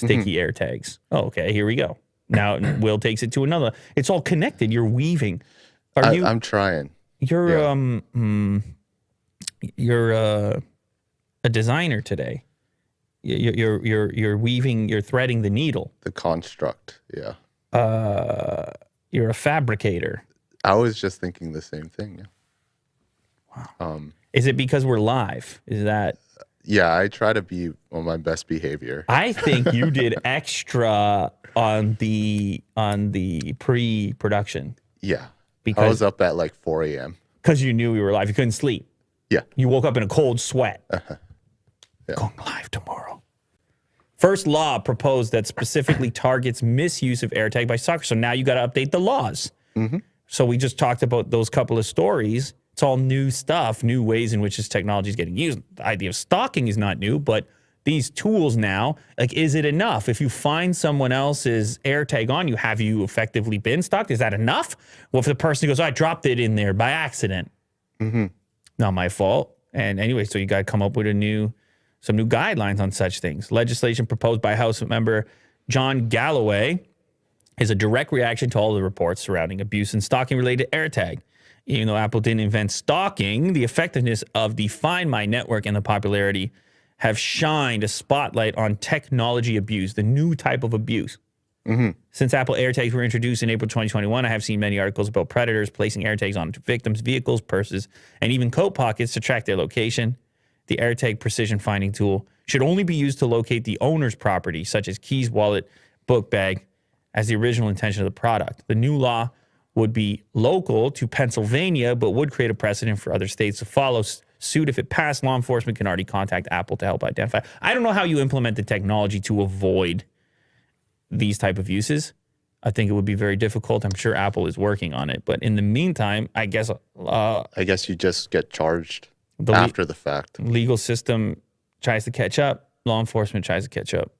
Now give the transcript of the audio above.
sticky Airtags. Oh, okay, here we go. Now Will takes it to another. It's all connected. You're weaving. I'm trying. You're a designer today. You're weaving. You're threading the needle. The construct. Yeah. You're a fabricator. I was just thinking the same thing. Yeah. Wow. Is it because we're live? Is that? Yeah, I try to be on my best behavior. I think you did extra on the pre-production. Yeah. Because I was up at like 4 a.m. Because you knew we were live. You couldn't sleep. Yeah. You woke up in a cold sweat. Yeah. Going live tomorrow. First law proposed that specifically targets misuse of AirTag by stalkers. So now you got to update the laws. So we just talked about those couple of stories. It's all new stuff, new ways in which this technology is getting used. The idea of stalking is not new, but these tools now, like, is it enough? If you find someone else's AirTag on you, have you effectively been stalked? Is that enough? Well, if the person goes, oh, I dropped it in there by accident. Not my fault. And anyway, so you got to come up with some new guidelines on such things. Legislation proposed by House member John Galloway is a direct reaction to all the reports surrounding abuse and stalking related to AirTag. Even though Apple didn't invent stalking, the effectiveness of the Find My network and the popularity have shined a spotlight on technology abuse, the new type of abuse. Since Apple AirTags were introduced in April 2021, I have seen many articles about predators placing AirTags on victims' vehicles, purses, and even coat pockets to track their location. The AirTag precision finding tool should only be used to locate the owner's property, such as keys, wallet, book bag, as the original intention of the product. The new law would be local to Pennsylvania, but would create a precedent for other states to follow suit. If it passed, law enforcement can already contact Apple to help identify. I don't know how you implement the technology to avoid these type of uses. I think it would be very difficult. I'm sure Apple is working on it. But in the meantime, I guess you just get charged after the fact. Legal system tries to catch up. Law enforcement tries to catch up.